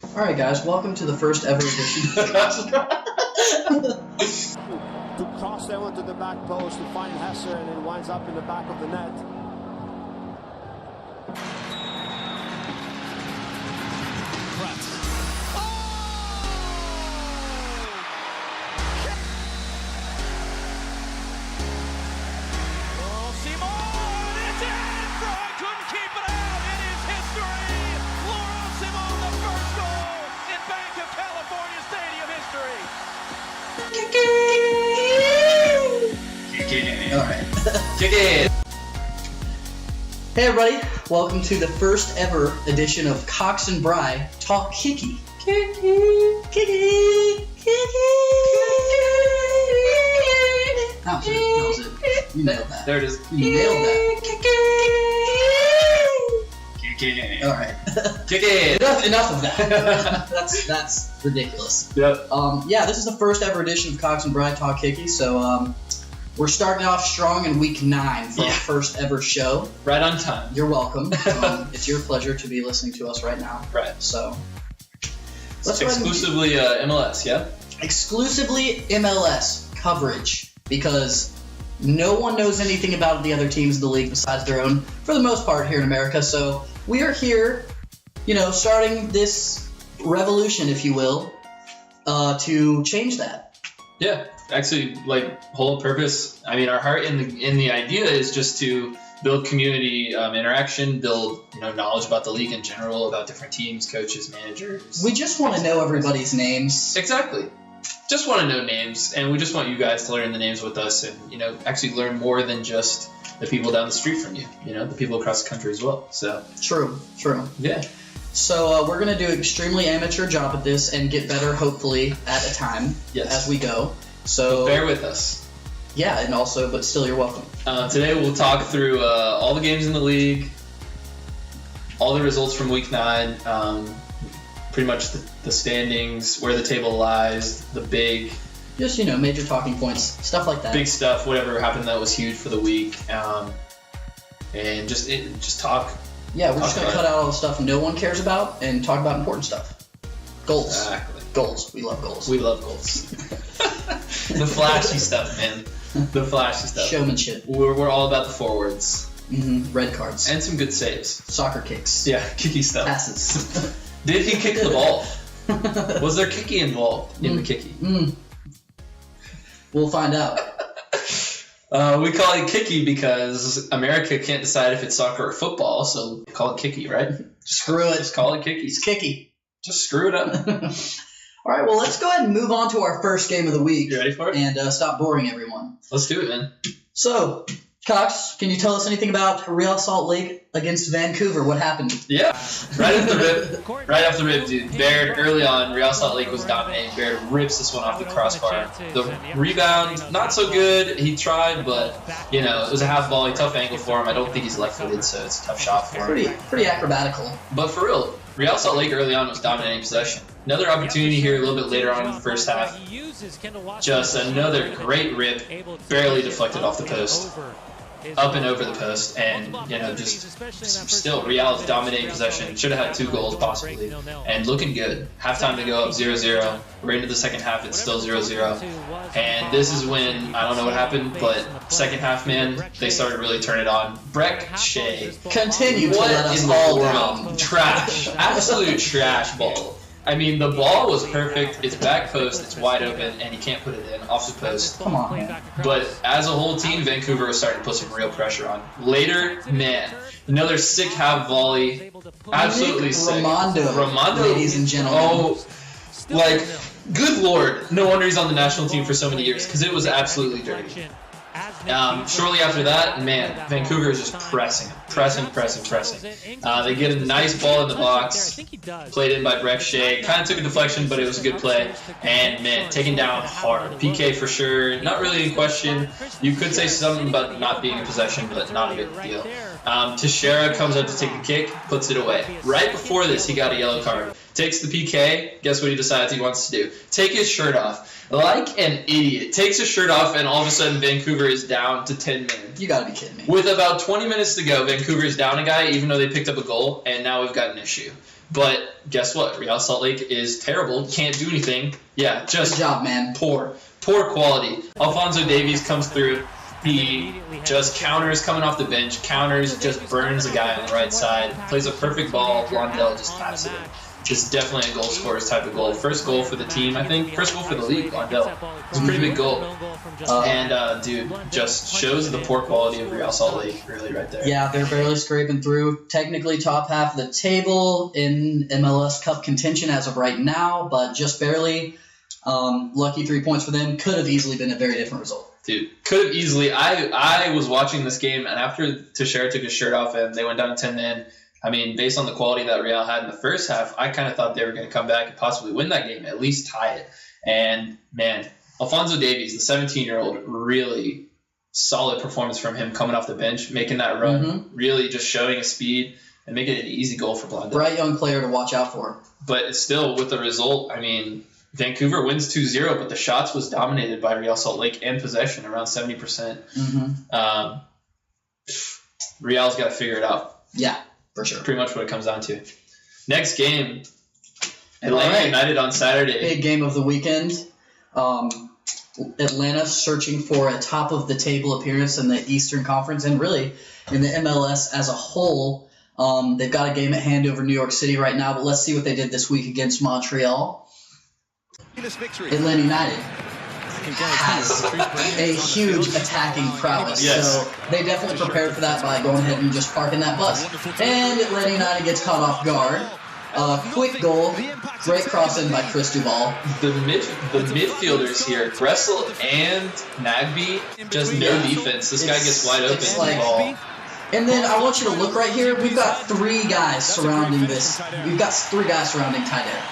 Alright guys, welcome to the first ever edition. To cross that one to the back post to find Hesser, and it winds up in the back of the net. Kratz. Oh, Ciman, it's in! Fry couldn't keep it out. It is history. Laurent Ciman, the first goal in Bank of California Stadium history. Kicky. Alright. Kicky. Hey everybody, welcome to the first ever edition of Cox and Bry Talk Kicky. Kicky, Kicky, Kicky. That was it. You nailed that. There it is. You nailed that. Kicky. Alright. Kicky. Enough of that. That's ridiculous. Yep. Yeah, this is the first ever edition of Cox and Bry Talk Kicky, so we're starting off strong in week 9 for our first ever show. Right on time. You're welcome. It's your pleasure to be listening to us right now. Right. So, Let's exclusively MLS, yeah? Exclusively MLS coverage, because no one knows anything about the other teams in the league besides their own, for the most part, here in America. So we are here, starting this revolution, if you will, to change that. Yeah. Actually, whole purpose. I mean, our heart in the idea is just to build community interaction, build knowledge about the league in general, about different teams, coaches, managers. We just want to know everybody's names. Exactly. Just want to know names, and we just want you guys to learn the names with us, and actually learn more than just the people down the street from you. The people across the country as well. So True. yeah. So we're gonna do an extremely amateur job at this and get better, hopefully, at a time as we go. So bear with us. Yeah, and also, but still, you're welcome. Today we'll talk through all the games in the league, all the results from Week 9, pretty much the standings, where the table lies, the big... Just, major talking points, stuff like that. Big stuff, whatever happened that was huge for the week, and just talk. Yeah, we're just going to cut out all the stuff no one cares about and talk about important stuff. Goals. Exactly. Goals. We love goals. We love goals. The flashy stuff, man. The flashy stuff. Showmanship. We're all about the forwards. Mm-hmm. Red cards. And some good saves. Soccer kicks. Yeah, Kicky stuff. Passes. Did he kick the ball? Was there Kicky involved in the Kicky? We'll find out. We call it Kicky because America can't decide if it's soccer or football, so we call it Kicky, right? Screw it. Just call it Kicky. It's Kicky. Just screw it up. All right, well, let's go ahead and move on to our first game of the week. You ready for it? And stop boring everyone. Let's do it, man. So, Cox, can you tell us anything about Real Salt Lake against Vancouver? What happened? Yeah, right off the rip, dude. Baird, early on, Real Salt Lake was dominating. Baird rips this one off the crossbar. The rebound, not so good. He tried, but, it was a half volley, tough angle for him. I don't think he's left-footed, so it's a tough shot for him. Pretty acrobatical. But for real, Real Salt Lake early on was dominating possession. Another opportunity here a little bit later on in the first half. Just another great rip, barely deflected off the post. Up and over the post, and still Real's dominating possession. Should have had 2 goals possibly, and looking good. Halftime to go up 0-0. We're into the second half, it's still 0-0. And this is when, I don't know what happened, but second half, man, they started really turning it on. Breck Shea, continue to let us all down. Trash, absolute trash ball. I mean, the ball was perfect. It's back post. It's wide open, and he can't put it in off the post. Come on, man. But as a whole team, Vancouver was starting to put some real pressure on. Later, man, another sick half volley. Absolutely sick. Ramondo, ladies and gentlemen. Oh, good lord. No wonder he's on the national team for so many years, because it was absolutely dirty. Shortly after that, man, Vancouver is just pressing. They get a nice ball in the box, played in by Breck Shea. Kind of took a deflection, but it was a good play. And, man, taken down hard. PK for sure, not really in question. You could say something about not being in possession, but not a big deal. Teixeira comes up to take a kick, puts it away. Right before this, he got a yellow card. Takes the PK, guess what he decides he wants to do? Take his shirt off. Like an idiot. Takes his shirt off, and all of a sudden Vancouver is down to 10 men. You gotta be kidding me. With about 20 minutes to go, Vancouver is down a guy, even though they picked up a goal, and now we've got an issue. But guess what? Real Salt Lake is terrible. Can't do anything. Yeah, just Good job, man. Poor quality. Alphonso Davies comes through. He just counters coming off the bench. Counters, just burns the guy on the right side. Plays a perfect ball. Blondell just taps it in. Just definitely a goal scorer's type of goal. First goal for the team, I think. First goal for the league, Blondell. It's a pretty big goal. Dude, just shows the poor quality of Real Salt Lake, really, right there. Yeah, they're barely scraping through. Technically top half of the table in MLS Cup contention as of right now, but just barely. Lucky 3 points for them. Could have easily been a very different result. Dude, could have easily. I was watching this game, and after Teixeira took his shirt off and they went down 10-man, I mean, based on the quality that Real had in the first half, I kind of thought they were going to come back and possibly win that game, at least tie it. And, man, Alphonso Davies, the 17-year-old, really solid performance from him coming off the bench, making that run, really just showing his speed and making it an easy goal for Blondell. Bright young player to watch out for. But still, with the result, I mean, Vancouver wins 2-0, but the shots was dominated by Real Salt Lake and possession, around 70%. Real's got to figure it out. Yeah. For sure. Pretty much what it comes down to. Next game, Atlanta United on Saturday. Big game of the weekend. Atlanta searching for a top-of-the-table appearance in the Eastern Conference and really in the MLS as a whole. They've got a game at hand over New York City right now, but let's see what they did this week against Montreal. Atlanta United has a huge attacking prowess. Yes. So they definitely prepared for that by going ahead and just parking that bus. And Atlanta United gets caught off guard. Quick goal, great cross in by Chris Duval. The midfielders here, Gressel and Nagby, just no defense. This guy gets wide open in the ball. And then I want you to look right here. We've got three guys surrounding this. We've got three guys surrounding tight end.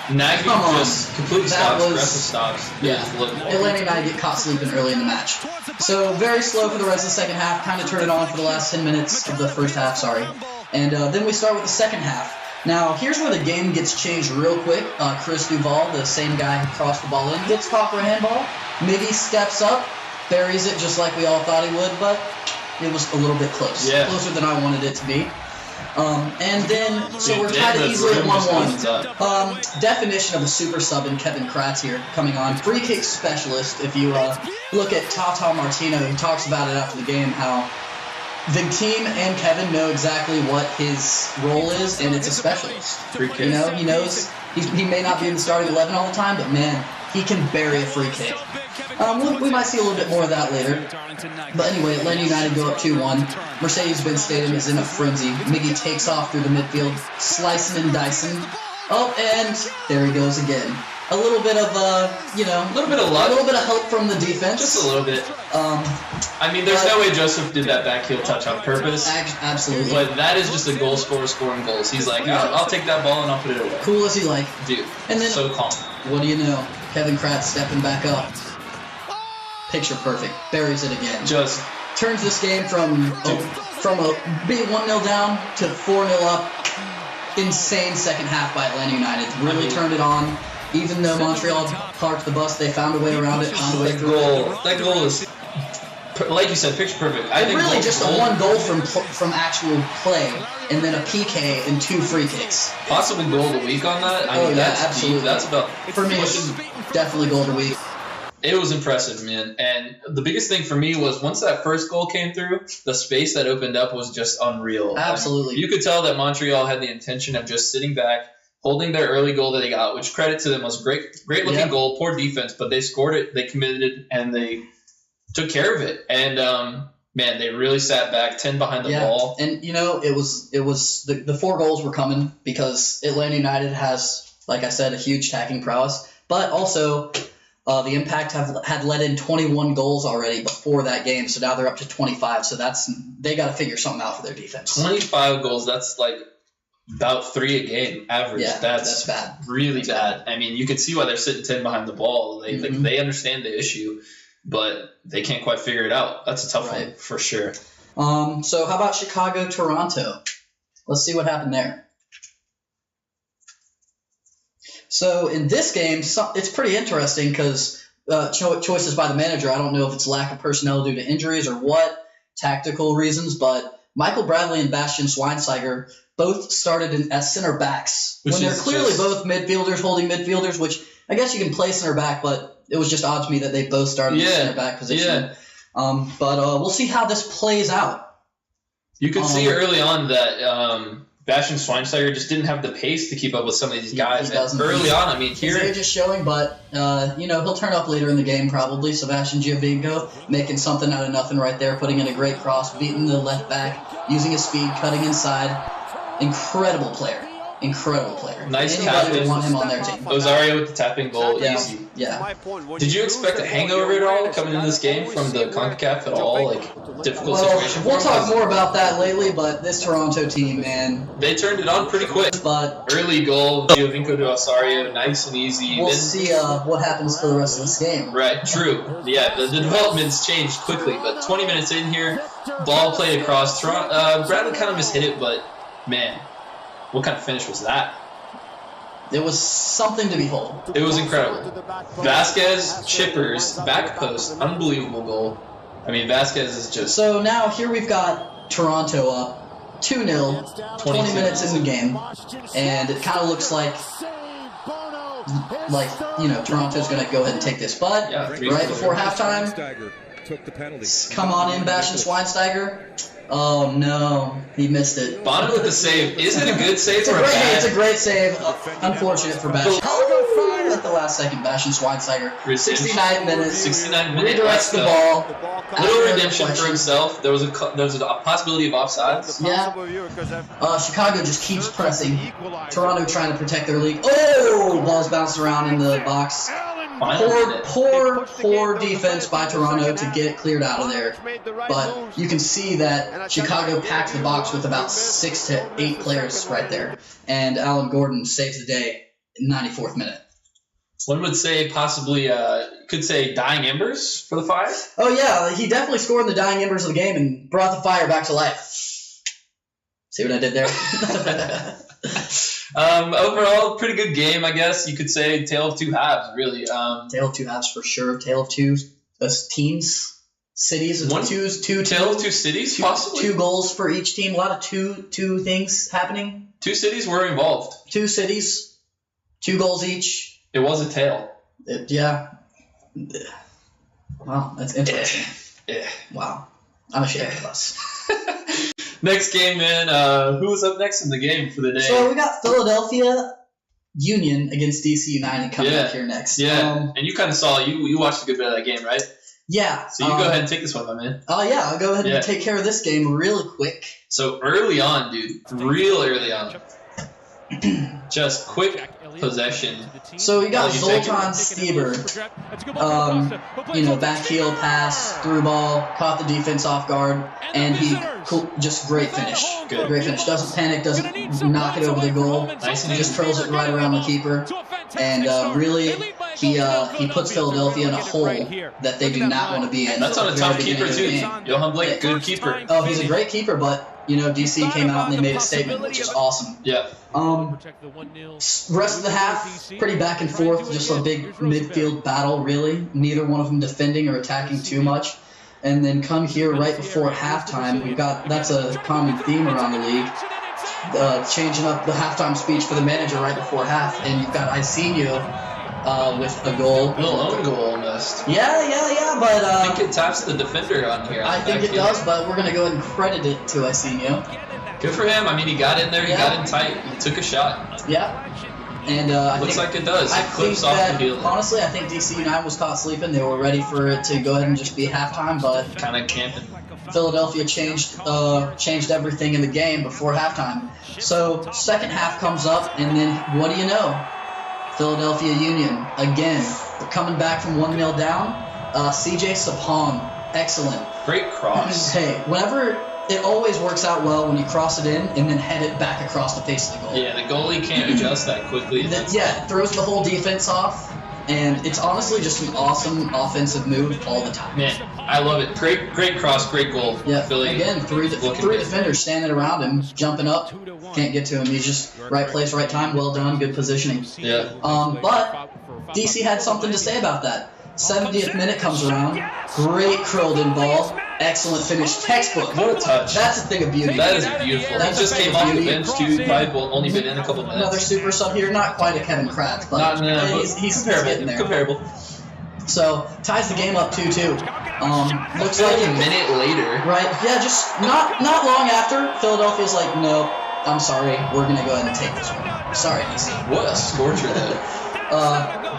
Nagby just completely stops. Gressel stops. Yeah. Atlanta United get caught sleeping early in the match. So very slow for the rest of the second half. Kind of turn it on for the last 10 minutes of the first half, sorry. And then we start with the second half. Now, here's where the game gets changed real quick. Chris Duval, the same guy who crossed the ball in, gets caught for a handball. Miggy steps up, buries it just like we all thought he would, but it was a little bit close. Yeah. Closer than I wanted it to be. And then, so we're tied easily at 1-1. Definition of a super sub in Kevin Kratz here coming on. Free kick specialist. If you look at Tata Martino, he talks about it after the game, how the team and Kevin know exactly what his role is, and it's a specialist. Free kick. You know, he knows he may not be in the starting 11 all the time, but man, he can bury a free kick. We might see a little bit more of that later. But anyway, Atlanta United go up 2-1. Mercedes-Benz Stadium is in a frenzy. Miggy takes off through the midfield, slicing and dicing. Oh, and there he goes again. A little bit of, a little bit of luck. A little bit of help from the defense. Just a little bit. I mean, there's no way Joseph did that back heel touch on purpose. Absolutely. But that is just a goal scorer scoring goals. He's like, I'll take that ball and I'll put it away. Cool as he like. Dude, and then, so calm. What do you know? Kevin Kratz stepping back up. Picture perfect. Buries it again. Just turns this game from a big 1-0 down to 4-0 up. Insane second half by Atlanta United. Really turned it on. Even though Montreal parked the bus, they found a way around it. Found a way through it. That goal is, like you said, picture perfect. I think really just a one goal from actual play, and then a PK and 2 free kicks. Possibly goal of the week on that. I mean, that's absolutely. Deep. That's about for me. It's definitely goal of the week. It was impressive, man. And the biggest thing for me was once that first goal came through, the space that opened up was just unreal. Absolutely. You could tell that Montreal had the intention of just sitting back, holding their early goal that they got, which credit to them was great looking goal, poor defense, but they scored it, they committed, and they took care of it. And man, they really sat back, 10 behind the ball. And it was the 4 goals were coming because Atlanta United has, like I said, a huge attacking prowess, but also the Impact had let in 21 goals already before that game, so now they're up to 25. So they got to figure something out for their defense. 25 goals, that's like about 3 a game average. Yeah, that's bad. Really bad. I mean, you can see why they're sitting 10 behind the ball. They understand the issue, but they can't quite figure it out. That's a tough one for sure. So how about Chicago-Toronto? Let's see what happened there. So in this game, it's pretty interesting because choices by the manager. I don't know if it's lack of personnel due to injuries or what, tactical reasons, but Michael Bradley and Bastian Schweinsteiger both started as center backs Which when they're is clearly just- both midfielders holding midfielders, which I guess you can play center back, but it was just odd to me that they both started in the center back position. Yeah. But we'll see how this plays out. You could see early on that Bastian Schweinsteiger just didn't have the pace to keep up with some of these guys. He doesn't. Early on, I mean, His here age is showing, but he'll turn up later in the game probably. Sebastian Giovinco making something out of nothing right there, putting in a great cross, beating the left back, using his speed, cutting inside. Incredible player. Nice Anybody tapping. would want him on their team. Osario with the tapping goal, Yeah. easy. Yeah. Did you expect a hangover at all coming into this game from the CONCACAF at all? Like, difficult Well, situation for we'll them? talk more about that lately, but this Toronto team, man. They turned it on pretty quick. But Early goal, Giovinco to Osario, nice and easy. we'll Then- see what happens for the rest of this game. Right, true. Yeah, the developments changed quickly, but 20 minutes in here, ball played across. Bradley kind of mishit it, but man, what kind of finish was that? It was something to behold. It was incredible. Vazquez, chippers, back post, unbelievable goal. I mean, Vazquez is just... So now here we've got Toronto up 2-0, 20 minutes in the game, and it kind of looks like Toronto's going to go ahead and take this. But Yeah, right before halftime, took the penalty. come on in, Bastian Schweinsteiger. Oh no, he missed it. Bono with the save. Is it a good save It's or a bad? a great save. Unfortunate for Bastian. Oh, at the last second, Bastian Schweinsteiger. 69 minutes. 69 minutes. Redirects the ball. Little After redemption for deflection. himself. There was a possibility of offsides. Yeah. Chicago just keeps pressing. Toronto trying to protect their lead. Oh, ball's bounced around in the box. Poor defense by Toronto to get it cleared out of there. But you can see that Chicago packed the box with about 6 to 8 players right there. And Alan Gordon saves the day in 94th minute. One would say possibly, could say dying embers for the Fire. Oh, yeah, he definitely scored in the dying embers of the game and brought the Fire back to life. See what I did there? Overall, pretty good game, I guess. You could say tale of two halves, really. Tale of two halves for sure. Tale of two teams, cities. One two tale of two cities, possibly. 2 goals for each team. A lot of two things happening. 2 cities were involved. 2 cities, 2 goals each. It was a tale. Yeah. Wow, that's interesting. Eh. Wow, I'm ashamed of us. Next game, man. Who was up next in the game for the day? So we got Philadelphia Union against DC United coming up here next. Yeah, and you kind of saw, you watched a good bit of that game, right? Yeah. So you go ahead and take this one, my man. Yeah, I'll go ahead and take care of this game really quick. So early on, dude. Real early on. Just quick possession. So you got Zoltan Stieber. Back heel pass, through ball, caught the defense off guard, and just great finish. Good. Great finish. Doesn't panic, doesn't knock it over the goal. Nice and Just curls it right around the keeper. And really, he puts Philadelphia in a hole that they do not want to be in. That's on a tough keeper, too. Johan Blake, good keeper. Oh, he's a great keeper, but DC came out and they made a statement, which is awesome. Yeah. Rest of the half, pretty back and forth, just a big midfield battle, really. Neither one of them defending or attacking too much. And then come here right before halftime, that's a common theme around the league. Changing up the halftime speech for the manager right before half, and you've got Isinho with a goal. A little own goal almost. Yeah, but I think it taps the defender on here. I think it does, but we're going to go ahead and credit it to Isinho. Good for him. I mean, he got in there, he got in tight, he took a shot. Yeah. And Looks like it does. It clips off the field. Honestly, I think DC United was caught sleeping. They were ready for it to go ahead and just be halftime, but Kind of camping. Philadelphia changed everything in the game before halftime. So second half comes up, and then what do you know? Philadelphia Union again. They're coming back from 1-0 down. CJ Sapong, excellent. Great cross. Hey, whenever it always works out well when you cross it in and then head it back across the face of the goal. Yeah, the goalie can't adjust that quickly. It throws the whole defense off. And it's honestly just an awesome offensive move all the time. Man, I love it. Great cross, great goal. Yeah, Philly. again, three defenders standing around him, jumping up. Can't get to him. He's just right place, right time. Well done. Good positioning. Yeah. But DC had something to say about that. 70th minute comes around. Great curled in ball. Excellent finish. Textbook. What a touch. That's a thing of beauty. That is beautiful. That's He just a came thing of off the beauty. bench, too. Probably only been in a couple minutes. Another super sub here. Not quite a Kevin Kratz, but he's getting there. Comparable. So, ties the game up 2-2. Looks Like like a minute later. Right, yeah, just not long after, Philadelphia's like, no, I'm sorry, we're going to go ahead and take this one. Sorry, DC. What a scorcher, though.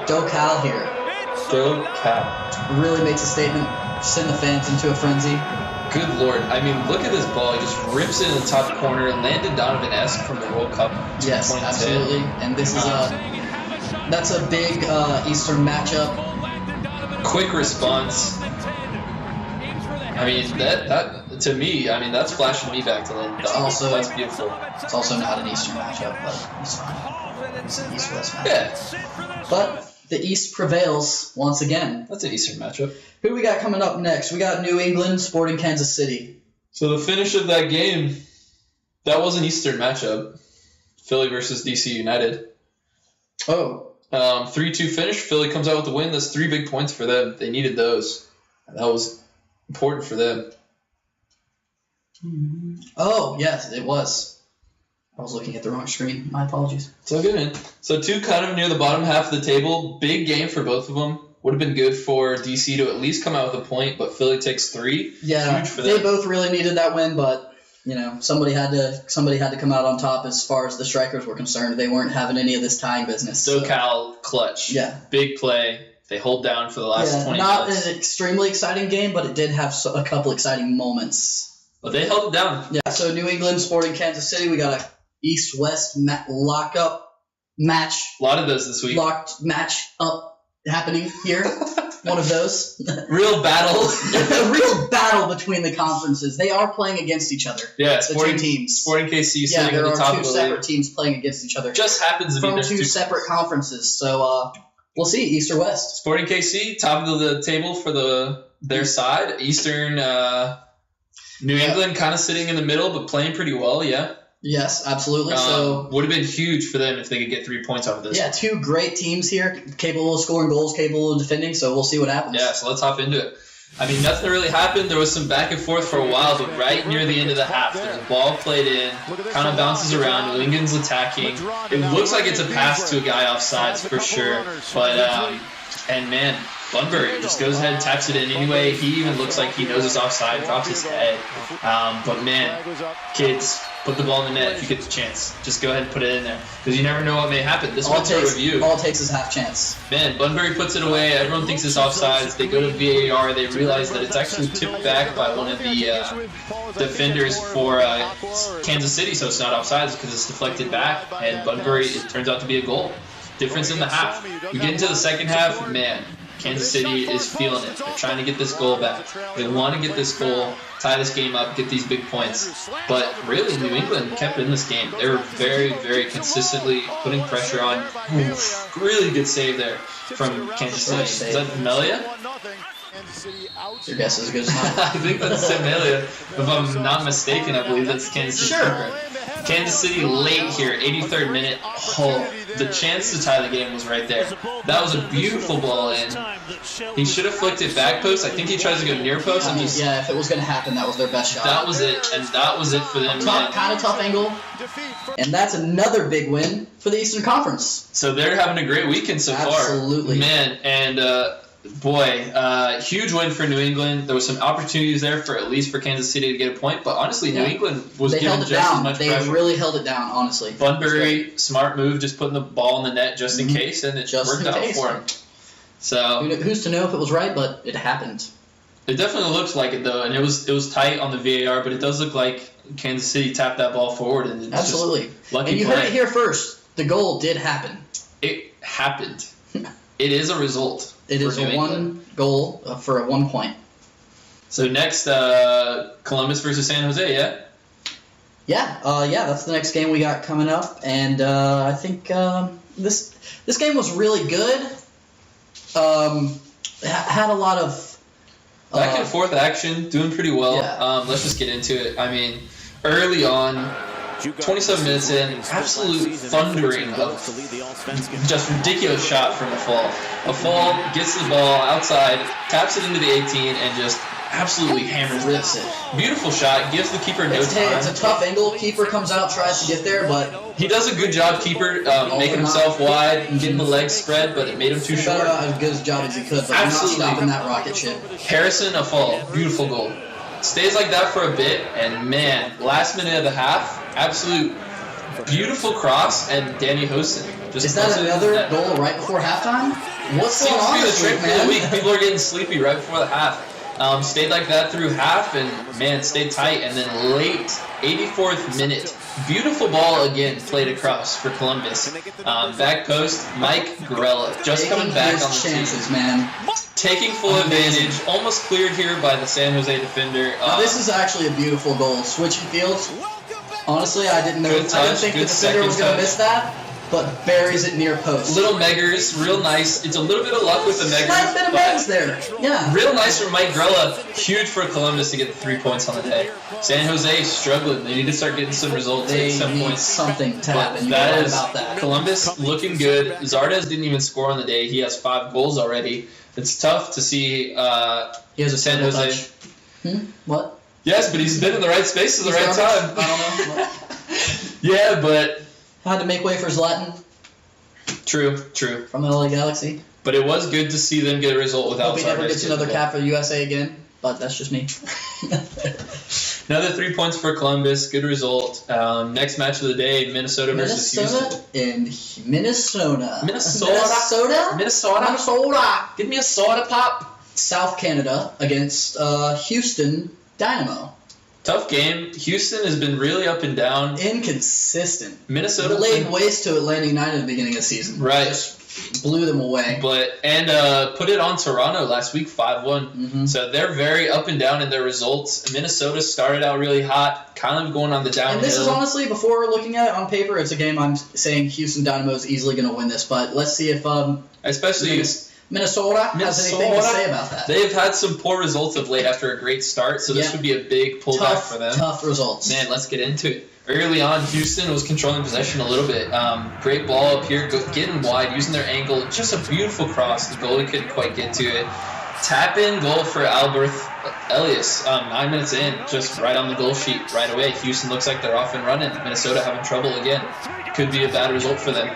Docal here. Docal. Really makes a statement, send the fans into a frenzy. Good lord. I mean, look at this ball. He just rips it in the top corner. Landon Donovan-esque from the World Cup. Yes, 2010. absolutely. And this is that's a big Eastern matchup. Quick response. I mean, that to me, I mean, that's flashing me back to Landon Donovan. That's beautiful. It's also not an Eastern matchup, but it's fine. It's an East-West matchup. Yeah. But the East prevails once again. That's an Eastern matchup. Who do we got coming up next? We got New England Sporting Kansas City. So the finish of that game, that was an Eastern matchup. Philly versus DC United. Oh. 3-2 finish. Philly comes out with the win. That's 3 big points for them. They needed those. That was important for them. Oh, yes, it was. I was looking at the wrong screen. My apologies. It's all good, man. So 2 kind of near the bottom half of the table. Big game for both of them. Would have been good for DC to at least come out with a point, but Philly takes 3. Yeah, huge for they them. both really needed that win, but you know, somebody had to come out on top as far as the strikers were concerned. They weren't having any of this tying business. SoCal clutch. Yeah. Big play. They hold down for the last 20 not minutes. an extremely exciting game, but it did have a couple exciting moments. But they held it down. Yeah, so New England Sporting Kansas City, we got a East-West lock-up match. A lot of those this week. Locked match up happening here. One of those. Real battle. A real battle between the conferences. They are playing against each other. Yeah, the two teams. Sporting KC Yeah, sitting there at the are top two of the separate league. teams playing against each other. Just happens to be from there's two separate conferences. So we'll see, East or West. Sporting KC, top of the table for their side. Eastern New England kind of sitting in the middle, but playing pretty well, yeah. Yes, absolutely. So would have been huge for them if they could get 3 points off of this. yeah, 2 great teams here, capable of scoring goals, capable of defending. So we'll see what happens. Yeah, so let's hop into it. I mean, nothing really happened. There was some back and forth for a while, but right near the end of the half, the ball played in, kind of bounces around. New England's attacking. It looks like it's a pass to a guy offsides for sure. But and man, Bunbury just goes ahead and taps it in anyway. He even looks like he knows it's offside, drops his head. But man, kids, put the ball in the net if you get the chance. Just go ahead and put it in there because you never know what may happen. This one's a review. All it takes is half chance. Man, Bunbury puts it away. Everyone thinks it's offsides. They go to VAR. They realize that it's actually tipped back by one of the defenders for Kansas City, so it's not offsides because it's deflected back. And Bunbury, it turns out to be a goal. Difference in the half. We get into the second half, man. Kansas City is feeling it. They're trying to get this goal back. They want to get this goal, tie this game up, get these big points. But really, New England kept in this game. They were very, very consistently putting pressure on. Really good save there from Kansas City. Is that Melia? Your guess is as good as mine. I think that's Melia. If I'm not mistaken, I believe that's Kansas City. Sure. Kansas City late here, 83rd minute. Oh, the chance to tie the game was right there. That was a beautiful ball in. He should have flicked it back post. I think he tries to go near post. And just, yeah, if it was going to happen, that was their best shot. That was it, and that was it for them. Kind of tough angle. And that's another big win for the Eastern Conference. So they're having a great weekend so far. Absolutely. Man, and boy, huge win for New England. There was some opportunities there for at least for Kansas City to get a point, but honestly, New England was given just as much pressure. They really held it down, honestly. Bunbury, smart move, just putting the ball in the net just in case, and it worked out for him. So who's to know if it was right, but it happened. It definitely looks like it though, and it was tight on the VAR, but it does look like Kansas City tapped that ball forward, and it's absolutely just lucky and you play. heard it here first. The goal did happen. It happened. It is a result. It is a one goal for a 1 point. So next, Columbus versus San Jose, yeah? Yeah, that's the next game we got coming up, and I think this game was really good. Had a lot of back and forth action, doing pretty well. Yeah. Let's just get into it. I mean, early on, 27 minutes in, absolute thundering of just ridiculous shot from a fall. A fall gets the ball outside, taps it into the 18, and just absolutely hammers Rips it. Beautiful shot, gives the keeper no It's time. a tough angle. Keeper comes out, tries to get there, but He does a good job, keeper, making himself wide, getting the legs spread, but it made him too he short. got about as good a job as he could, but Absolutely. not stopping that rocket ship. Harrison, a fall. Beautiful goal. Stays like that for a bit, and man, last minute of the half, absolute beautiful cross, and Danny Hosen. Just Is that puts it in another the net. goal right before halftime? What's going Seems to on be the this trick week, for the man? week. People are getting sleepy right before the half. Stayed like that through half, and man, stayed tight. And then late, 84th minute, beautiful ball again played across for Columbus. Back post, Mike Grella just Taking coming back his on the chances, team. man. Taking full Amazing. advantage, almost cleared here by the San Jose defender. Now, this is actually a beautiful goal. Switching fields. Honestly, I didn't know. Good I didn't touch, think the good defender was second going to touch. miss that, but buries it near post. Little Meggers, real nice. It's a little bit of luck with the Meggers. Slight bit of but Megs there. Yeah. real nice from Mike Grella. Huge for Columbus to get the 3 points on the day. San Jose is struggling. They need to start getting some results They at some need points. something to But happen. You that right is about that. Columbus looking good. Zardes didn't even score on the day. He has 5 goals already. It's tough to see He has a San single Jose. touch. What? Yes, but he's been in the right space at the right Garbage? time. I don't know. Yeah, but Had to make way for Zlatan true. from the LA Galaxy. But it was good to see them get a result without Hope he never Zardes gets getting another the goal. cap for the USA again, but that's just me. Another 3 points for Columbus. Good result. Next match of the day, Minnesota versus Houston. Minnesota. Minnesota. Minnesota. Give me a soda pop. South Canada against Houston Dynamo. Tough game. Houston has been really up and down. Inconsistent. Minnesota Laid waste to Atlanta United at the beginning of the season. Right. Just blew them away. But put it on Toronto last week, 5-1. Mhm. So they're very up and down in their results. Minnesota started out really hot, kind of going on the downhill. And this is honestly, before looking at it on paper, it's a game I'm saying Houston Dynamo is easily going to win this. But let's see if Especially Minnesota has anything to say about that. They've had some poor results of late after a great start, so this Yeah. would be a big pullback for them. Tough results. Man, let's get into it. Early on, Houston was controlling possession a little bit. Great ball up here, getting wide, using their angle. Just a beautiful cross. The goalie couldn't quite get to it. Tap-in goal for Albert Elias. 9 minutes in, just right on the goal sheet right away. Houston looks like they're off and running. Minnesota having trouble again. Could be a bad result for them.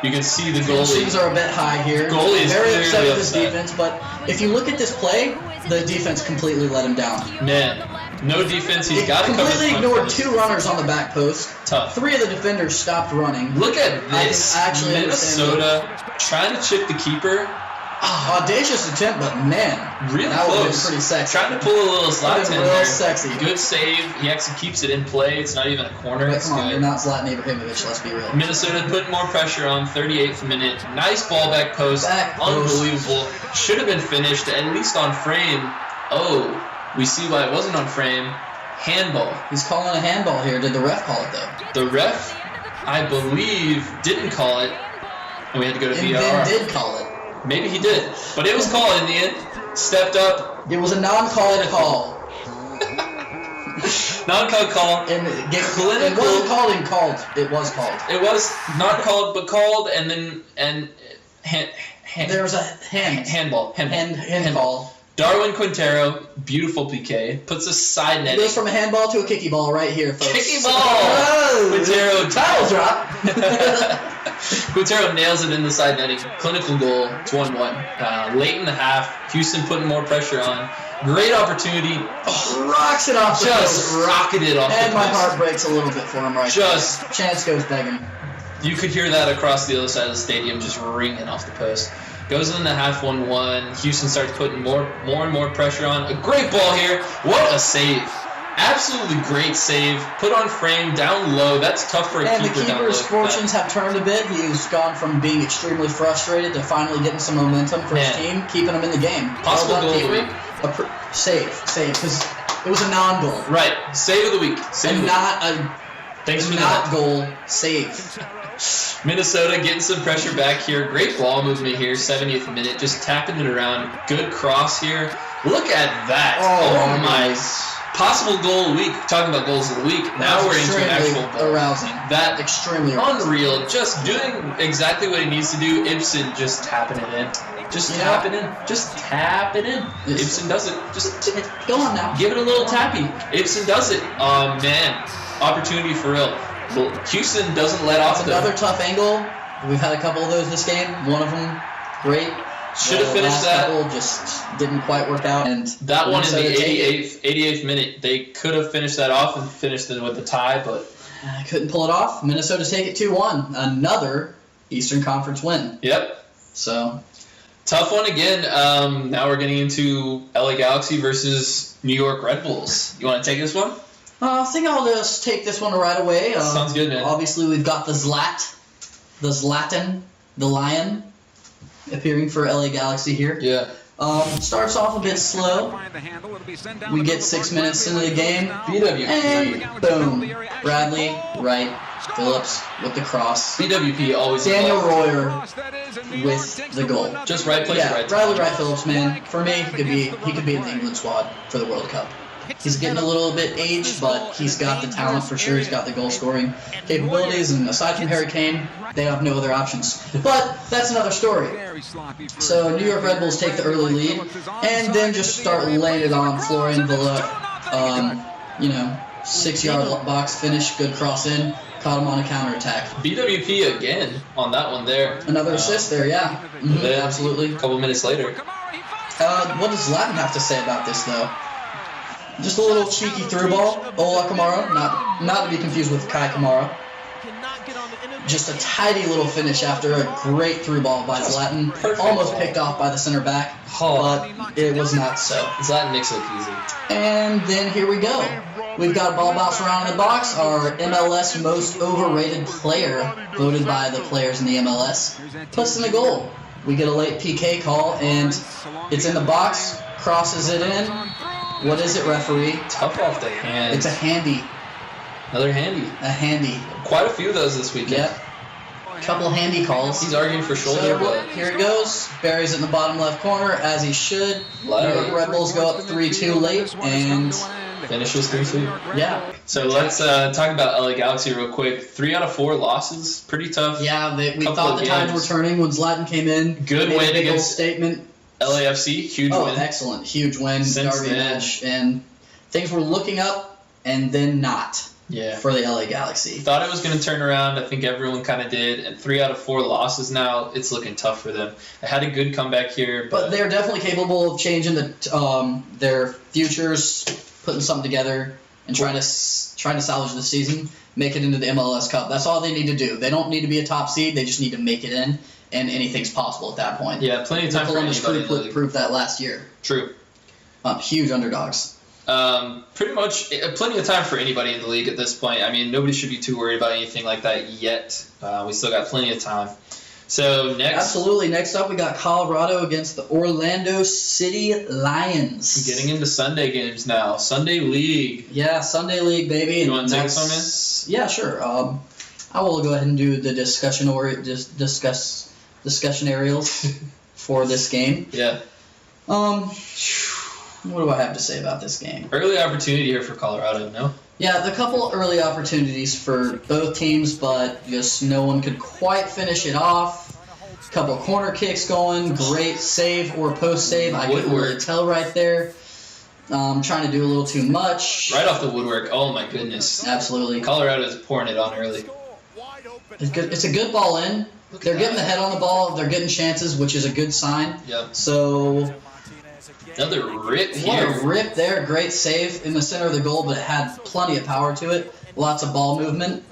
You can see the Tensions goalie. are a bit high here. Goalie is very clearly upset with his upset. defense, but if you look at this play, the defense completely let him down. Man, no defense. He's It got to come completely in front ignored for this. 2 runners on the back post. Tough. 3 of the defenders stopped running. Look at I this. can actually Minnesota trying to chip the keeper. Audacious attempt, but man, Really that would have been close. pretty sexy. Trying to pull a little That Zlatan would've been real there. sexy. Good save. He actually keeps it in play. It's not even a corner. But It's come on, good. you're not Zlatan Ibrahimovic, let's be real. Minnesota putting more pressure on 38th minute. Nice ball back post. Back post. Unbelievable. Should have been finished at least on frame. Oh, we see why it wasn't on frame. Handball. He's calling a handball here. Did the ref call it, though? The ref, I believe, didn't call it. And we had to go to And VAR. Ben did call it. Maybe he did. But it was called in the end. Stepped up. It was a non-called call. Non-called call. And it Clinical. wasn't called and called. It was called. It was not called, but called, and then There was a handball. handball. Darwin Quintero, beautiful PK, puts a side It netting. goes from a handball to a kicky ball right here, folks. Kicky ball! Oh, Quintero towel drop. Quintero nails it in the side netting. Clinical goal. It's 1-1. Late in the half, Houston putting more pressure on. Great opportunity. Rocks it off the Just post. rocketed off And the my post. heart breaks a little bit for him right Just- there. Chance goes begging. You could hear that across the other side of the stadium, just ringing off the post. Goes in the half 1-1. Houston starts putting more and more pressure on. A great ball here. What a save. Absolutely great save. Put on frame, down low. That's tough for a And the keeper down low. keeper's fortunes have turned a bit. He's gone from being extremely frustrated to finally getting some momentum for his Man. team, keeping him in the game. Possible Well done, goal of the keeper. week. Save, because it was a non-goal. Right. Save of the week. Save of And the not a week. Thanks for not that. goal save. Minnesota getting some pressure back here. Great ball movement here. 70th minute. Just tapping it around. Good cross here. Look at that. Oh my. Possible goal of the week. Talking about goals of the week. Now we're into Extremely actual ball. arousing. That Extremely arousing. unreal. Just doing exactly what he needs to do. Ibsen just tapping it in. Just tap it in. Just tap it in. Ibsen does it. Just go on now. Give it a little tappy. Ibsen does it. Oh, man. Opportunity for real. Well, Houston doesn't let off. Another tough angle. We've had a couple of those this game. One of them, great. Should have finished that. Couple just didn't quite work out. And that one in the 88th minute, they could have finished that off and finished it with the tie, but couldn't pull it off. Minnesota take it 2-1. Another Eastern Conference win. Yep. So tough one again. Now we're getting into LA Galaxy versus New York Red Bulls. You want to take this one? I think I'll just take this one right away. Sounds good, man. Obviously, we've got the Zlatan, the Lion, appearing for LA Galaxy here. Yeah. Starts off a bit slow. We get 6 minutes into the game. BWP. And boom. Bradley, Wright, Phillips with the cross. BWP always. Daniel Royer with the goal. Just right place, right time. Bradley Wright Phillips, man. For me, he could be in the England squad for the World Cup. He's getting a little bit aged, but he's got the talent for sure. He's got the goal-scoring capabilities, and aside from Harry Kane, they have no other options. But that's another story. So New York Red Bulls take the early lead, and then just start laying it on Florian Villa. 6-yard box finish, good cross in, caught him on a counterattack. BWP again on that one there. Another assist there, yeah. Absolutely. A couple minutes later. What does Zlatan have to say about this, though? Just a little cheeky through ball. Ola Kamara, not to be confused with Kai Kamara. Just a tidy little finish after a great through ball by Zlatan. Almost picked off by the center back, but it was not so. Zlatan makes it look easy. And then here we go. We've got a ball bounce around in the box. Our MLS most overrated player, voted by the players in the MLS, puts in the goal. We get a late PK call, and it's in the box, crosses it in. What is it, referee? Tough off the hand. It's a handy. Another handy. A handy. Quite a few of those this weekend. Yep. Couple handy calls. He's arguing for shoulder, but here it goes. Buries it in the bottom left corner, as he should. New York Red Bulls go up 3-2 late, and finishes 3-2. Yeah. So let's talk about LA Galaxy real quick. 3 out of 4 losses. Pretty tough. Yeah, we thought the tides were turning when Zlatan came in. Good win against statement. LAFC, huge win. Oh, excellent. Huge win. Derby match. And things were looking up and then not for the LA Galaxy. Thought it was going to turn around. I think everyone kind of did. And 3 out of 4 losses now, it's looking tough for them. They had a good comeback here. But they're definitely capable of changing their futures, putting something together, and trying to salvage the season, make it into the MLS Cup. That's all they need to do. They don't need to be a top seed. They just need to make it in. And anything's possible at that point. Yeah, plenty of time for anybody. Columbus proved that last year. True. Huge underdogs. Pretty much plenty of time for anybody in the league at this point. I mean, nobody should be too worried about anything like that yet. We still got plenty of time. So next. Absolutely. Next up, we got Colorado against the Orlando City Lions. Getting into Sunday games now. Sunday League. Yeah, Sunday League, baby. You want to take this one, man? Yeah, sure. I will go ahead and do the discussion aerials for this game. Yeah. What do I have to say about this game? Early opportunity here for Colorado, no? Yeah, the couple early opportunities for both teams, but just no one could quite finish it off. Couple corner kicks going, great save or post save. I couldn't really tell right there. Trying to do a little too much. Right off the woodwork. Oh my goodness. Absolutely. Colorado's pouring it on early. It's a good ball in. They're getting the head on the ball. They're getting chances, which is a good sign. Yep. So another rip here. What a rip there. Great save in the center of the goal, but it had plenty of power to it. Lots of ball movement.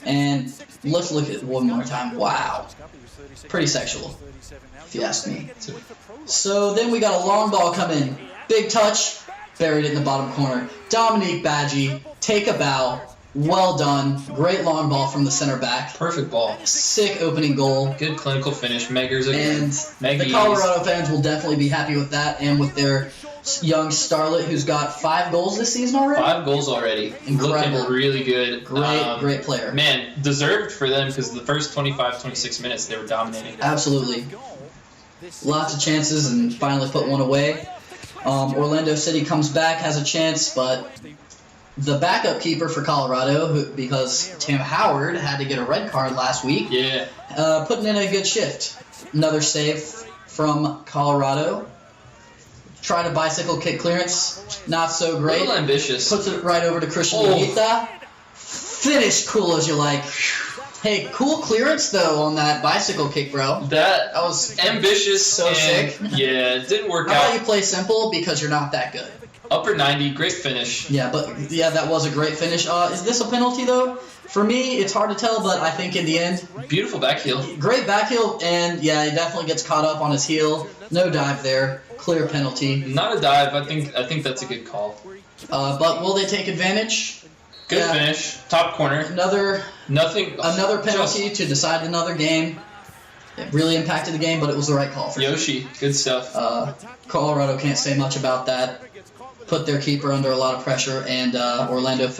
And let's look at it one more time. Wow. Pretty sexual, if you ask me. So then we got a long ball come in. Big touch. Buried it in the bottom corner. Dominique Badgie. Take a bow. Well done. Great long ball from the center back. Perfect ball. Sick opening goal. Good clinical finish. Meggers again. And the Colorado fans will definitely be happy with that, and with their young starlet who's got 5 goals this season already. 5 goals already. Incredible. Looking really good. Great player. Man, deserved for them because the first 25, 26 minutes they were dominating. Absolutely. Lots of chances and finally put one away. Orlando City comes back, has a chance, but the backup keeper for Colorado, because Tim Howard had to get a red card last week, putting in a good shift. Another save from Colorado. Tried a bicycle kick clearance. Not so A great. little ambitious. Puts it right over to Christian Liguita. Finish cool as you like. Hey, cool clearance, though, on that bicycle kick, bro. That was ambitious. so and, sick. Yeah, it didn't work How about you out. play simple because you're not that good? Upper 90, great finish. Yeah, but yeah, that was a great finish. Is this a penalty, though? For me, it's hard to tell, but I think in the end, Beautiful back heel. great back heel, and yeah, he definitely gets caught up on his heel. No dive there. Clear penalty. Not a dive. I think that's a good call. But will they take advantage? Good Yeah. finish. Top corner. Another penalty Just to decide another game. It really impacted the game, but it was the right call for sure. Yoshi. Good stuff. Colorado can't say much about that. Put their keeper under a lot of pressure, and Orlando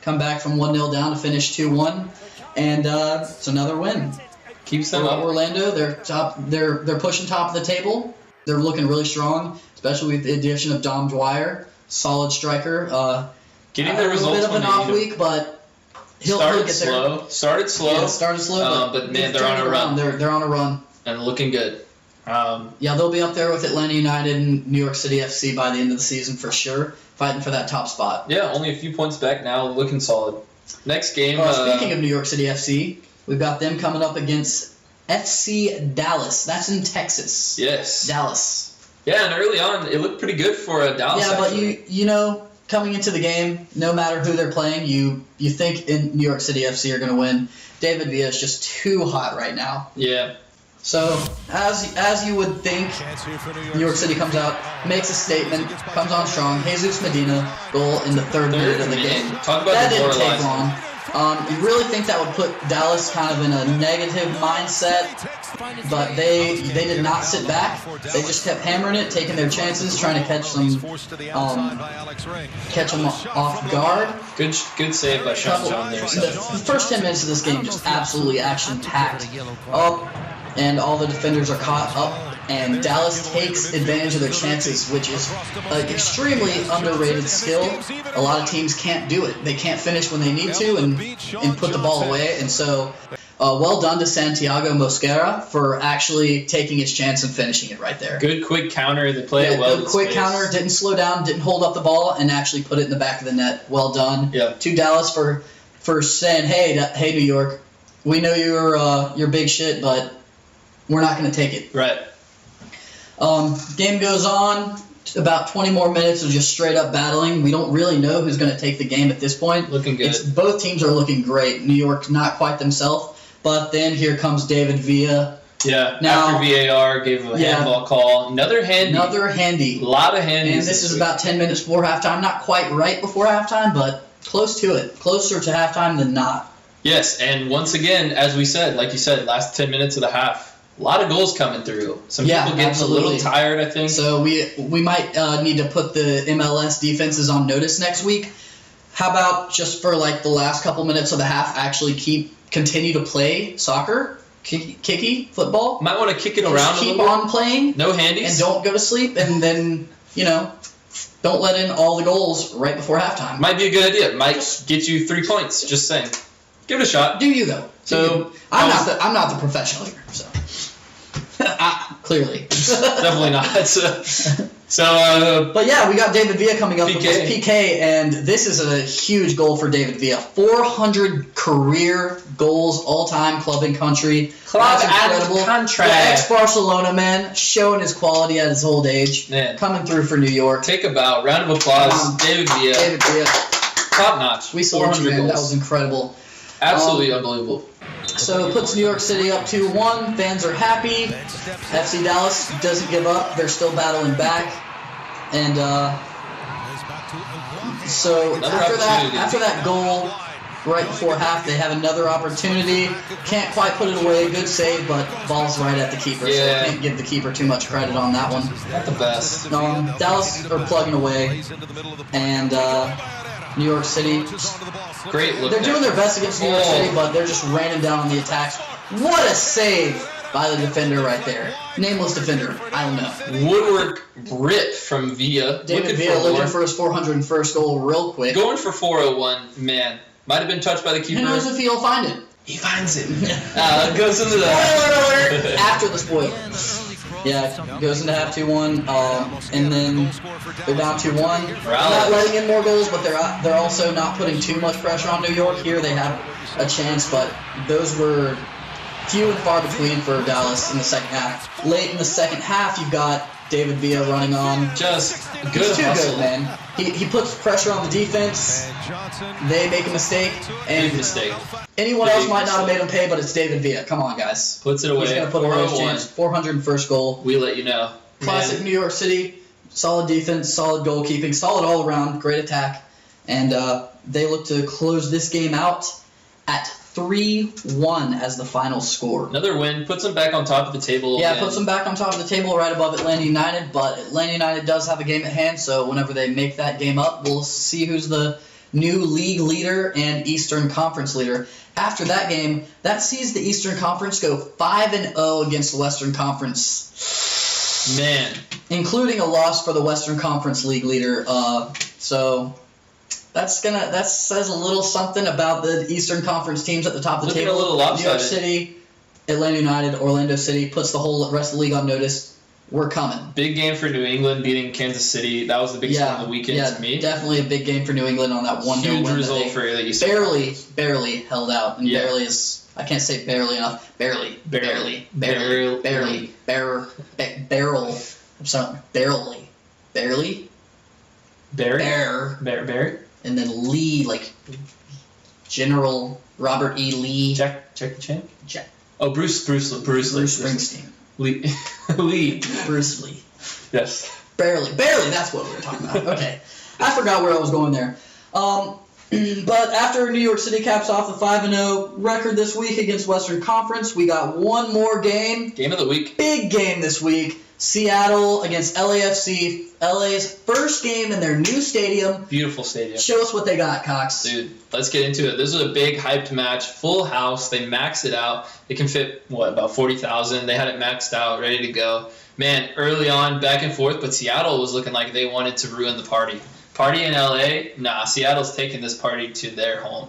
come back from 1-0 down to finish 2-1, and it's another win. Keeps them For up. Orlando, they're pushing top of the table. They're looking really strong, especially with the addition of Dom Dwyer, solid striker. Getting their a little results bit of when an they off need them. week, but he'll Started get there. slow. Started slow. Yeah, started slow, but man, they've they're on turned a it around. run They're on a run. and looking good. Yeah, they'll be up there with Atlanta United and New York City FC by the end of the season for sure, fighting for that top spot. Yeah, only a few points back now, looking solid. Next game. Speaking of New York City FC, we've got them coming up against FC Dallas. That's in Texas. Yes. Dallas. Yeah, and early on, it looked pretty good for Dallas. Yeah, but actually. you know, coming into the game, no matter who they're playing, you think in New York City FC are going to win. David Villa is just too hot right now. Yeah. So, as you would think, New York City comes out, makes a statement, comes on strong. Jesus Medina, goal in the third minute of the game. Talk about That didn't take demoralizing. long. You really think that would put Dallas kind of in a negative mindset, but they did not sit back. They just kept hammering it, taking their chances, trying to catch them off guard. Good save by Sean John there. The first 10 minutes of this game just absolutely action-packed. And all the defenders are caught up, and Dallas takes advantage of their chances, which is an extremely underrated skill. A lot of teams can't do it. They can't finish when they need to and put the ball away. And so, well done to Santiago Mosquera for actually taking his chance and finishing it right there. Good quick counter. They play it well. Good quick counter, didn't slow down, didn't hold up the ball, and actually put it in the back of the net. Well done. Yeah. To Dallas for saying, hey, New York, we know you're big shit, but we're not going to take it. Right. Game goes on. About 20 more minutes of just straight up battling. We don't really know who's going to take the game at this point. Looking good. Both teams are looking great. New York not quite themselves, but then here comes David Villa. Yeah. Now, after VAR gave a handball call. Another handy. A lot of handies. And this is about 10 minutes before halftime. Not quite right before halftime, but close to it. Closer to halftime than not. Yes, and once again, as we said, like you said, last 10 minutes of the half. A lot of goals coming through. Some people getting a little tired, I think. So we might need to put the MLS defenses on notice next week. How about just for like the last couple minutes of the half, actually continue to play soccer, kicky, football? Might want to kick it around a keep little on playing. No handies. And don't go to sleep, and then, don't let in all the goals right before halftime. Might be a good idea. Might get you 3 points. Just saying. Give it a shot. Do you, though? I'm not the professional here, so. Clearly. Definitely not. But yeah, we got David Villa coming up PK. with his PK, and this is a huge goal for David Villa. 400 career goals all-time, club and country. Club That's and incredible. country. The ex-Barcelona man, showing his quality at his old age. Man. Coming through for New York. Take a bow. Round of applause. David Villa. David Villa. Top notch. We salute you, 400 man. goals. That was incredible. Absolutely unbelievable. So it puts New York City up 2-1. Fans are happy. FC Dallas doesn't give up. They're still battling back. And so after that goal right before half, they have another opportunity. Can't quite put it away. Good save, but ball's right at the keeper. Yeah. So can't give the keeper too much credit on that one. Not the best. Dallas are plugging away. And New York City, Great look. they're doing their best against New York City, but they're just raining down on the attacks. What a save by the defender right there. Nameless defender. I don't know. Woodwork rip from Villa. David Villa looking for his 401st goal real quick. Going for 401, man. Might have been touched by the keeper. Who knows if he'll find it? He finds it. Goes into the... Spoiler alert! After the spoiler. Yeah, goes into half 2-1, and then they're down 2-1. They're not letting in more goals, but they're also not putting too much pressure on New York. Here they have a chance, but those were few and far between for Dallas in the second half. Late in the second half, you've got David Villa running on. Just good. He's too hustle. good, man. He puts pressure on the defense. They make a mistake, and Big mistake. anyone else might not have made him pay, but it's David Villa. Come on, guys. Puts it away. He's gonna put away his chance. 401st goal. We let you know. Classic New York City. Solid defense, solid goalkeeping, solid all around, great attack, and they look to close this game out at 3-1 as the final score. Another win puts them back on top of the table. Yeah, again. puts them back on top of the table right above Atlanta United, but Atlanta United does have a game at hand, so whenever they make that game up, we'll see who's the new league leader and Eastern Conference leader. After that game, that sees the Eastern Conference go 5-0 against the Western Conference. Man. Including a loss for the Western Conference league leader. So that says a little something about the Eastern Conference teams at the top of the table. A little lopsided. New York City, Atlanta United, Orlando City puts the whole rest of the league on notice. We're coming. Big game for New England beating Kansas City. That was the biggest one of the weekend to me. Definitely a big game for New England on that 1-0 win. Huge result for the Eastern. Barely held out. And barely is, I can't say barely enough. Barely. I'm sorry. Barely. Barry? And then Lee, like General Robert E. Lee. Jack the Champ? Jack. Oh, Bruce Springsteen. Lee. Bruce Lee. Yes. Barely, that's what we were talking about. Okay. I forgot where I was going there. But after New York City caps off the 5-0 record this week against Western Conference, we got one more game. Game of the week. Big game this week. Seattle against LAFC. LA's first game in their new stadium. Beautiful stadium. Show us what they got, Cox. Dude, let's get into it. This is a big hyped match. Full house. They maxed it out. It can fit, about 40,000. They had it maxed out, ready to go. Man, early on, back and forth, but Seattle was looking like they wanted to ruin the party. Party in LA? Nah, Seattle's taking this party to their home.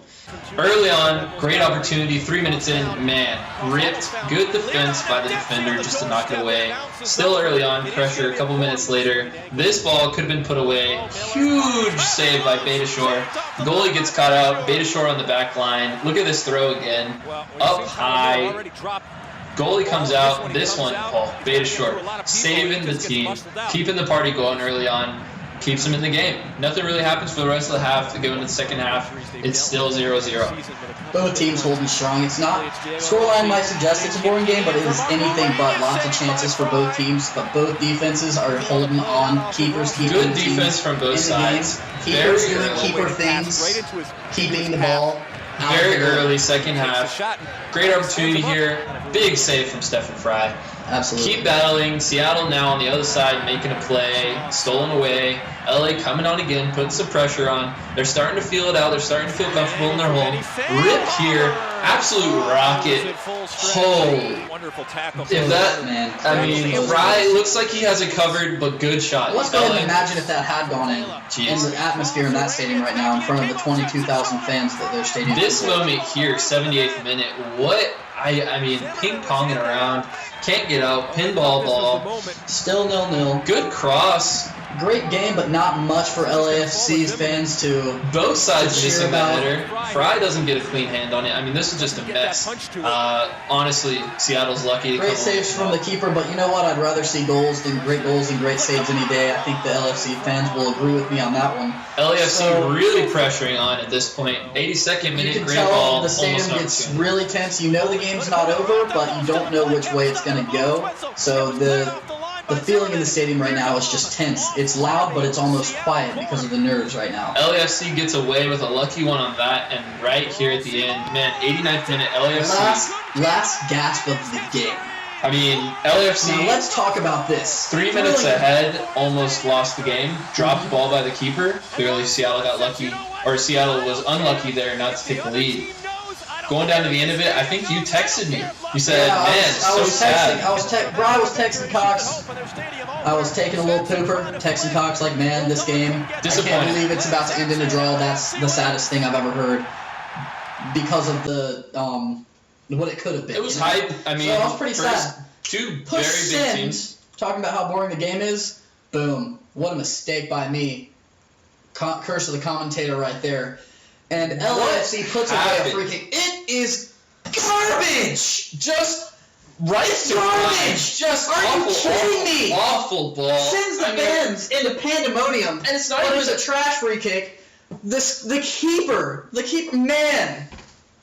Early on, great opportunity, 3 minutes in, man, ripped, good defense by the defender just to knock it away. Still early on, pressure, a couple minutes later, this ball could have been put away. Huge save by Betashore. Goalie gets caught out, Betashore on the back line. Look at this throw again, up high. Goalie comes out, this one, Betashore, saving the team, keeping the party going early on. Keeps them in the game. Nothing really happens for the rest of the half to go into the second half. It's still 0-0. Both teams holding strong. It's not, scoreline might suggest it's a boring game, but it is anything but. Lots of chances for both teams, but both defenses are holding on. Keepers keeping good defense from both sides. Keepers doing keeper things, keeping the ball. Very early second half. Great opportunity here. Big save from Stephen Fry. Absolutely. Keep battling. Seattle now on the other side making a play. Stolen away. LA coming on again, putting some pressure on. They're starting to feel it out. They're starting to feel comfortable in their home. Rip here. Absolute rocket. If that, man. I mean, Fry looks like he has it covered, but good shot. Let's go ahead and imagine if that had gone in. And the atmosphere in that stadium right now in front of the 22,000 fans that their stadium. This moment here, 78th minute, what? I mean, ping-ponging around, can't get out, pinball ball. Still 0-0. Good cross. Great game, but not much for LAFC's fans to. Both sides to missing that header. Fry doesn't get a clean hand on it. I mean, this is just a mess. Honestly, Seattle's lucky to Great saves from the keeper, but you know what? I'd rather see goals and great saves any day. I think the LAFC fans will agree with me on that one. LAFC really pressuring on at this point. 82nd minute, you can great tell ball. the stadium gets really tense. You know the game's not over, but you don't know which way it's going to go. So the feeling in the stadium right now is just tense. It's loud, but it's almost quiet because of the nerves right now. LAFC gets away with a lucky one on that, and right here at the end, man, 89th minute, LAFC. Last gasp of the game. I mean, LAFC. Now let's talk about this. 3 minutes ahead, almost lost the game. Dropped the ball by the keeper. Clearly, Seattle got lucky, or Seattle was unlucky there not to take the lead. Going down to the end of it, I think you texted me. You said, sad. Bry was texting Cox. I was taking a little pooper, texting Cox like, man, this game, I can't believe it's about to end in a draw. That's the saddest thing I've ever heard because of the what it could have been. It was hype. I mean, so I was pretty sad. Two very big teams. talking about how boring the game is. Boom. What a mistake by me. Curse of the commentator right there. And LAFC puts away a free kick. It is garbage! Just right to garbage! Just Are awful, you kidding me? Awful ball. Sends the fans into pandemonium. And it's not But even it's a trash free kick. The keeper, man.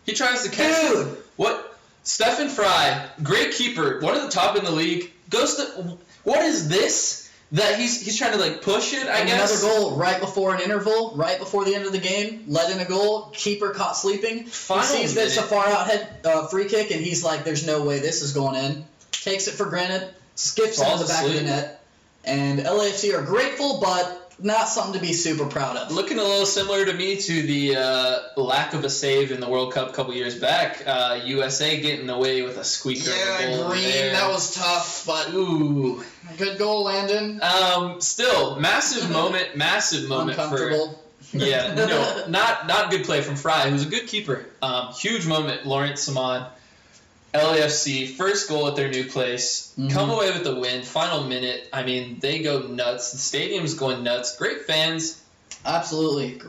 He tries to catch Dude. it. What? Stephen Fry, great keeper, one of the top in the league, goes to. What is this? That he's trying to like push it, I guess. Another goal right before an interval, right before the end of the game, let in a goal, keeper caught sleeping. Final he sees that it's a minute. far out head free kick, and he's like, there's no way this is going in. Takes it for granted, skips into Falls the back of the asleep. net. And LAFC are grateful, but not something to be super proud of. Looking a little similar to me to the lack of a save in the World Cup a couple years back. USA getting away with a squeaker. Goal Green, there. that was tough, but Ooh. good goal, Landon. Still, massive moment for. Uncomfortable. Yeah, no, not good play from Fry, who's a good keeper. Huge moment, Laurent, Ciman. LAFC, first goal at their new place, come away with the win, final minute. I mean, they go nuts. The stadium's going nuts. Great fans. Absolutely.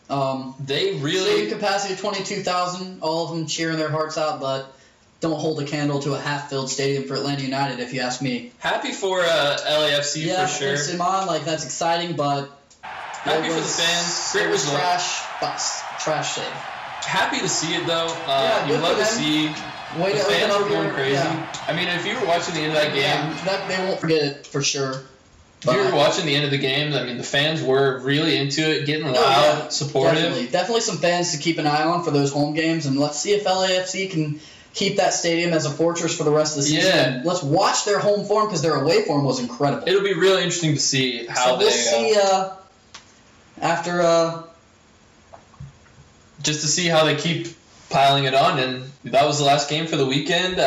They really... Stadium capacity of 22,000, all of them cheering their hearts out, but don't hold a candle to a half-filled stadium for Atlanta United, if you ask me. Happy for LAFC Yeah, for sure. and Ciman, that's exciting, but... Happy for the fans. Great result. Trash save. Happy to see it, though. Yeah, you love to them. see... Way The to fans open were up going your- crazy. yeah. I mean, if you were watching the end of that game, Yeah, they won't forget it for sure. if you were watching the end of the game, I mean, the fans were really into it, getting loud, supportive. Definitely some fans to keep an eye on for those home games, and let's see if LAFC can keep that stadium as a fortress for the rest of the season. Yeah. And let's watch their home form because their away form was incredible. It'll be really interesting to see how We'll see after. Just to see how they keep piling it on, and that was the last game for the weekend.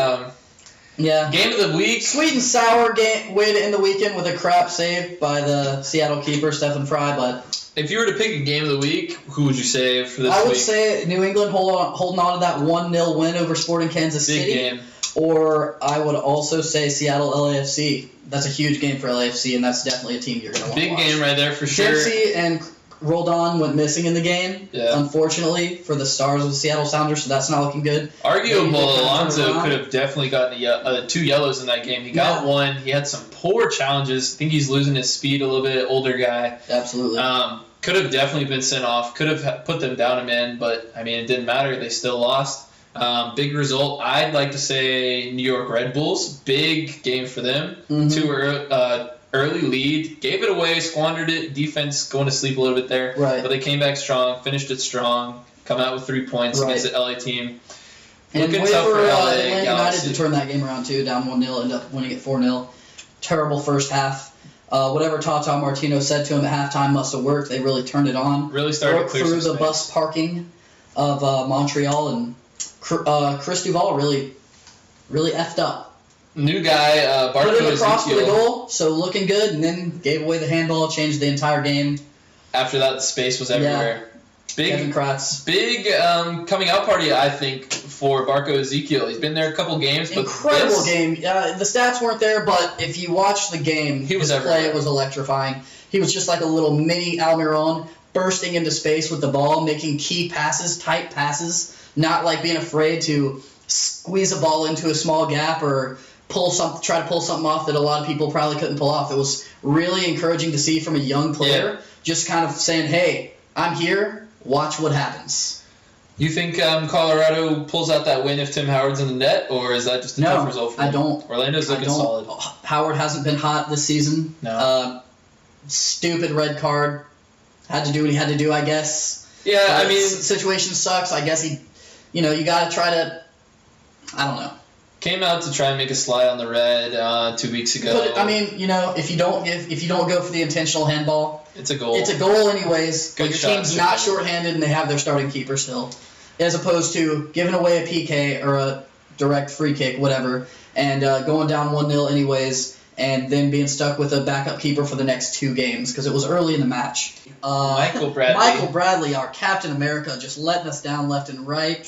Yeah. Game of the week. Sweet and sour game way to end the weekend with a crap save by the Seattle keeper, Stephen Fry, but If you were to pick a game of the week, who would you save for this week? I would say New England holding on to that 1-0 win over Sporting Kansas Big City. game. Or I would also say Seattle LAFC. That's a huge game for LAFC, and that's definitely a team you're going to want to Big watch. game right there for sure. Dempsey and Roldan went missing in the game, Yeah. unfortunately, for the Stars of the Seattle Sounders, so that's not looking good. Arguable, Maybe they can turn Alonso around. could have definitely gotten 2 yellows in that game. He got Yeah. one. He had some poor challenges. I think he's losing his speed a little bit. Older guy. Absolutely. Could have definitely been sent off. Could have put them down a man, but I mean, it didn't matter. They still lost. Big result. I'd like to say New York Red Bulls. Big game for them. Mhm. 2 early lead. Gave it away. Squandered it. Defense going to sleep a little bit there. Right. But they came back strong. Finished it strong. Come out with 3 points Right. against the LA team. And Looking wait tough for for LA Atlanta United Galaxy. to turn that game around, too. Down 1-0, end up winning it 4-0. Terrible first half. Whatever Tata Martino said to him at halftime must have worked. They really turned it on. Really started to Broke clear through some the space. bus parking of Montreal, and Chris Duval really effed up. New guy, Put Barco him across for the Ezekiel. goal, so looking good, and then gave away the handball, changed the entire game. After that, the space was everywhere. Kevin Big, Kratz. big coming out party, I think, for Barco Ezekiel. He's been there a couple games, but Incredible this, game. The stats weren't there, but if you watch the game, He was his play everywhere. was electrifying. He was just like a little mini Almiron, bursting into space with the ball, making key passes, tight passes, not like being afraid to squeeze a ball into a small gap or try to pull something off that a lot of people probably couldn't pull off. It was really encouraging to see from a young player, just kind of saying, hey, I'm here, watch what happens. You think Colorado pulls out that win if Tim Howard's in the net, or is that just a tough result for them? I don't. Orlando's looking solid. Howard hasn't been hot this season. No. Stupid red card. Had to do what he had to do, I guess. Yeah, I mean, situation sucks. I guess you got to try to, I don't know. came out to try and make a slide on the red 2 weeks ago. But I mean, if you don't go for the intentional handball, it's a goal. it's a goal anyways. Good But your shot, team's short not handed. shorthanded and they have their starting keeper still, as opposed to giving away a PK or a direct free kick, whatever, and going down 1-0 anyways, and then being stuck with a backup keeper for the next 2 games because it was early in the match. Michael Bradley. Michael Bradley, our Captain America, just letting us down left and right.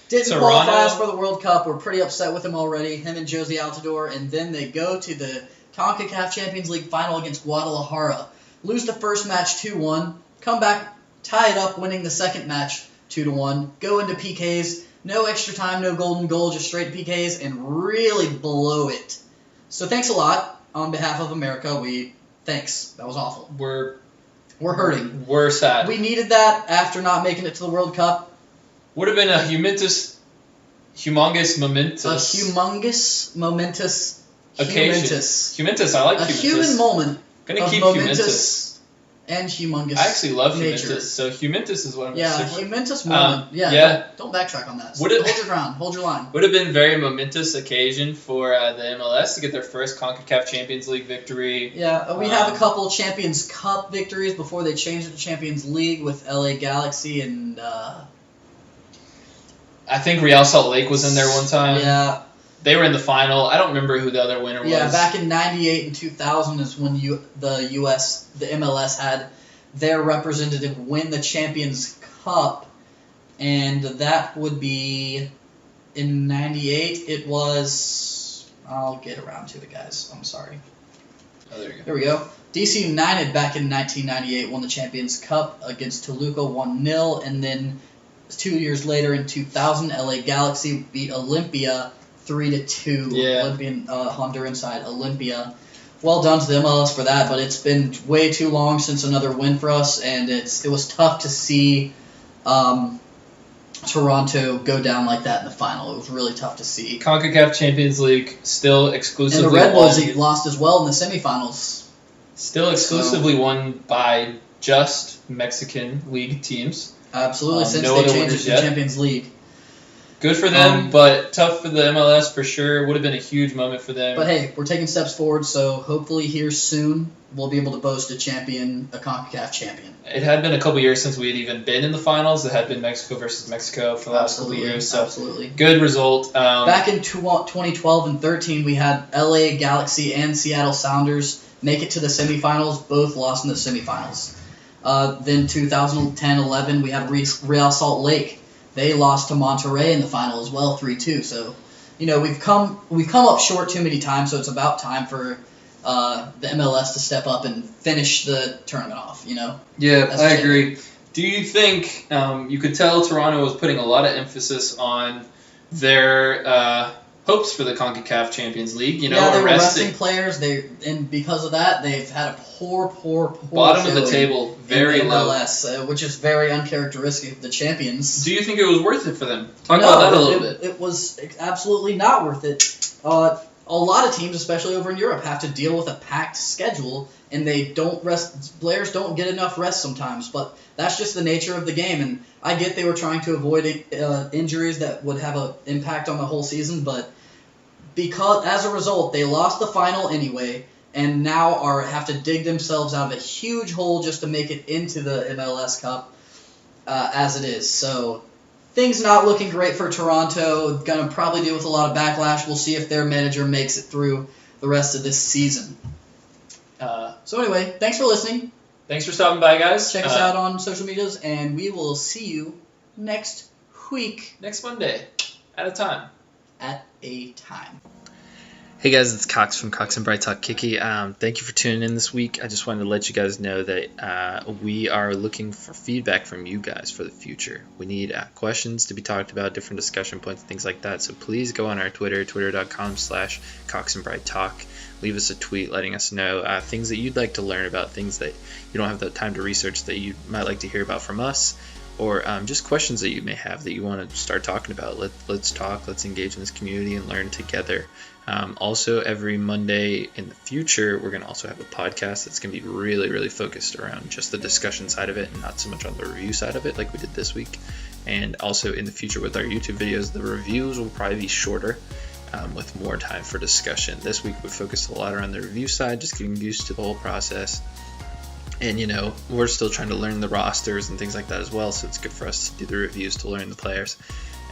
Didn't Toronto. qualify us for the World Cup. We're pretty upset with him already, him and Josie Altidore, and then they go to the CONCACAF Champions League final against Guadalajara. Lose the first match 2-1. Come back, tie it up, winning the second match 2-1. Go into PKs. No extra time, no golden goal, just straight PKs, and really blow it. So thanks a lot on behalf of America. Thanks. That was awful. We're hurting. We're sad. We needed that after not making it to the World Cup. Would have been a humongous, momentous occasion. Humentous. I like a humentous. Human moment. Gonna of keep momentous and humongous. I actually love nature. humentous. So humentous is what I'm Yeah, going to humentous moment. yeah. Don't backtrack on that. Would it- Hold your ground. Hold your line. Would have been a very momentous occasion for the MLS to get their first CONCACAF Champions League victory. Yeah, we have a couple Champions Cup victories before they changed it to Champions League with LA Galaxy and. I think Real Salt Lake was in there one time. Yeah. They were in the final. I don't remember who the other winner was. Yeah, back in '98 and 2000 is when the MLS had their representative win the Champions Cup, and that would be in '98. It was. I'll get around to it, guys. I'm sorry. Oh, there you go. Here we go. DC United back in 1998 won the Champions Cup against Toluca 1-0, and then 2 years later in 2000, LA Galaxy beat Olympia 3-2. Yeah. Olympian Honduran side Olympia. Well done to the MLS for that, but it's been way too long since another win for us, and it was tough to see Toronto go down like that in the final. It was really tough to see. CONCACAF Champions League still exclusively And the Red Bulls won. lost as well in the semifinals. Still exclusively won by just Mexican league teams. Absolutely, since no they other changed it winners to yet. Champions League. Good for them, but tough for the MLS for sure. Would have been a huge moment for them. But hey, we're taking steps forward, so hopefully here soon we'll be able to boast a CONCACAF champion. It had been a couple years since we had even been in the finals. It had been Mexico versus Mexico for the last couple years. So Absolutely. good result. Back in 2012 and 13, we had LA Galaxy and Seattle Sounders make it to the semifinals. Both lost in the semifinals. Then 2010-11, we had Real Salt Lake. They lost to Monterrey in the final as well, 3-2. So, we've come up short too many times. So it's about time for the MLS to step up and finish the tournament off. Yeah, That's I it. agree. Do you think you could tell Toronto was putting a lot of emphasis on their hopes for the CONCACAF Champions League? They were resting players. And because of that, they've had a poor bottom of the showing table, very in the low. MLS, which is very uncharacteristic of the champions. Do you think it was worth it for them? Talk about that a little bit. It was absolutely not worth it. A lot of teams, especially over in Europe, have to deal with a packed schedule, and they don't rest. Players don't get enough rest sometimes, but that's just the nature of the game. And I get they were trying to avoid injuries that would have an impact on the whole season, but because as a result, they lost the final anyway, and now have to dig themselves out of a huge hole just to make it into the MLS Cup as it is. So things not looking great for Toronto. Going to probably deal with a lot of backlash. We'll see if their manager makes it through the rest of this season. So anyway, thanks for listening. Thanks for stopping by, guys. Check us out on social medias, and we will see you next week next Monday at a time. at a time. Hey guys, it's Cox from Cox and Bry Talk Kicky. Thank you for tuning in this week. I just wanted to let you guys know that we are looking for feedback from you guys for the future. We need questions to be talked about, different discussion points, things like that. So please go on our Twitter, twitter.com/Cox and Bry Talk. Leave us a tweet letting us know things that you'd like to learn about, things that you don't have the time to research that you might like to hear about from us, or just questions that you may have that you want to start talking about. Let's talk, let's engage in this community and learn together. Also, every Monday in the future, we're going to also have a podcast that's going to be really, really focused around just the discussion side of it and not so much on the review side of it like we did this week. And also in the future with our YouTube videos, the reviews will probably be shorter with more time for discussion. This week we focused a lot around the review side, just getting used to the whole process. And, we're still trying to learn the rosters and things like that as well, so it's good for us to do the reviews to learn the players.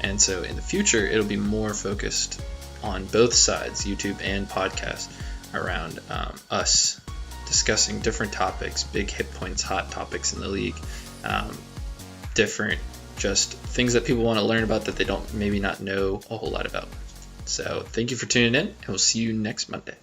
And so in the future, it'll be more focused on both sides, YouTube and podcast, around us discussing different topics, big hit points, hot topics in the league, different just things that people want to learn about that they don't maybe not know a whole lot about. So thank you for tuning in, and we'll see you next Monday.